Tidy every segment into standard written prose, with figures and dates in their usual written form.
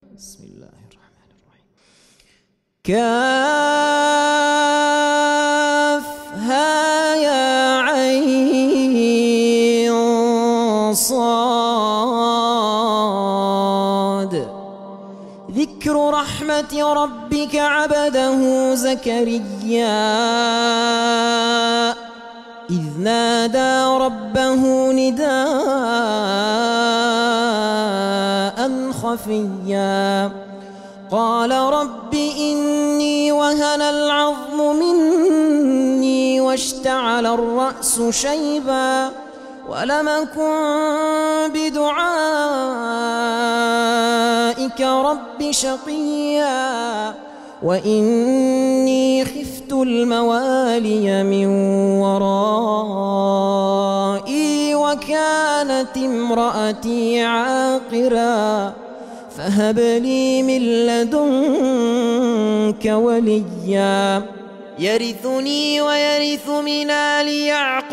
بسم الله الرحمن الرحيم. كافها يا عين صاد. ذكر رحمة ربك عبده زكريا إذ نادى ربه نداء خفيا قال رب إني وهن العظم مني واشتعل الرأس شيبا ولم أكن بدعائك رب شقيا وإني خفت الموالي من ورائي وكانت امرأتي عاقرا فهب لي من لدنك وليا يرثني ويرث من آل يعقوب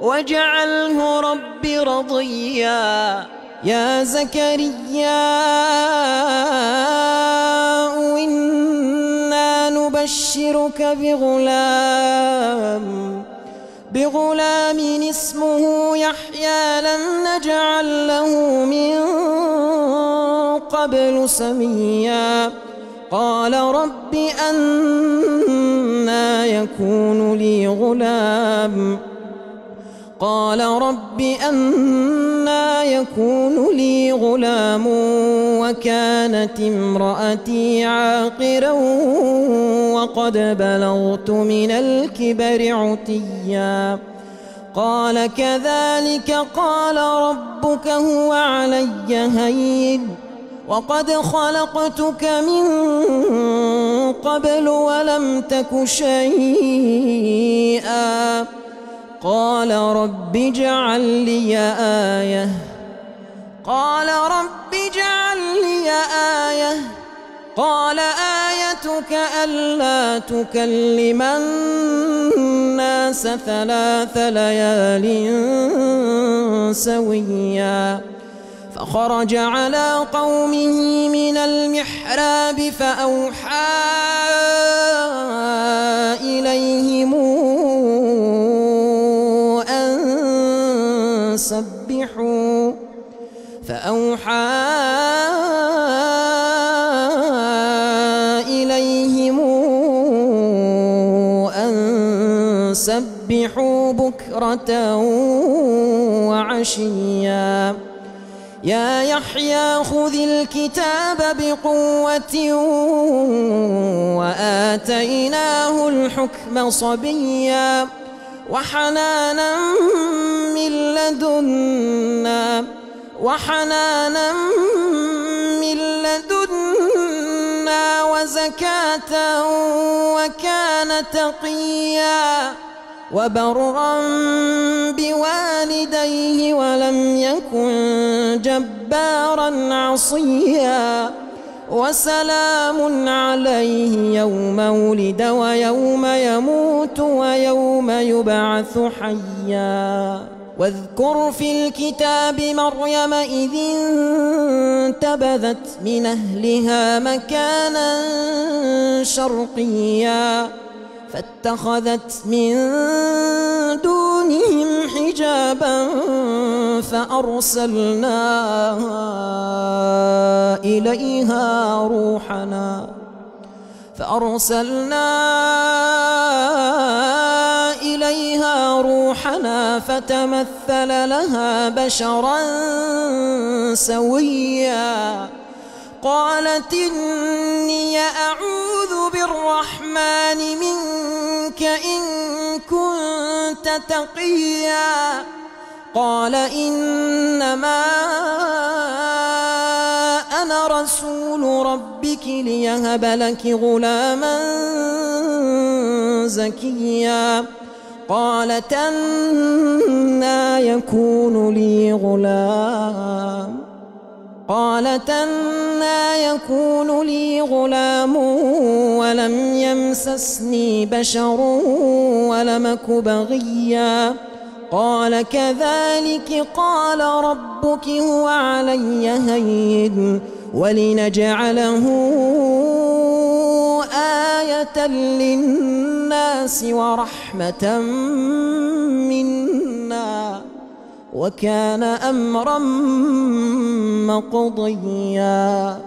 واجعله رب رضيا. يا زكريا إنا نبشرك بغلام اسمه يحيى لم نجعل له من قبل سميا قال رب أنى يكون لي غلام وكانت امرأتي عاقرا وقد بلغت من الكبر عتيا قال كذلك قال ربك هو علي هين وقد خلقتك من قبل ولم تك شيئا قال رب اجعل لي آية قال آيتك ألا تكلم الناس 3 ليال سويا فخرج على قومه من المحراب فأوحى إليهم أن سبحوا بكرة وعشيا. يا يحيى خذ الكتاب بقوة وآتيناه الحكم صبيا وحنانا من لدنا وزكاة وكان تقيا وبرا بوالديه ولم يكن جبارا عصيا وسلام عليه يوم ولد ويوم يموت ويوم يبعث حيا. واذكر في الكتاب مريم إذ انتبذت من أهلها مكانا شرقيا فاتخذت من دونهم حجابا فأرسلنا إليها روحنا فتمثل لها بشرا سويا قالت إني أعوذ بالرحمن منك إن كنت تقيا قال إنما أنا رسول ربك ليهب لك غلاما زكيا قالت أنى يكون لي غلام ولم يمسسني بشر ولم أك بغيا قال كذلك قال ربك هو علي هين ولنجعله آية للناس ورحمة منا وكان أمرا مقضيا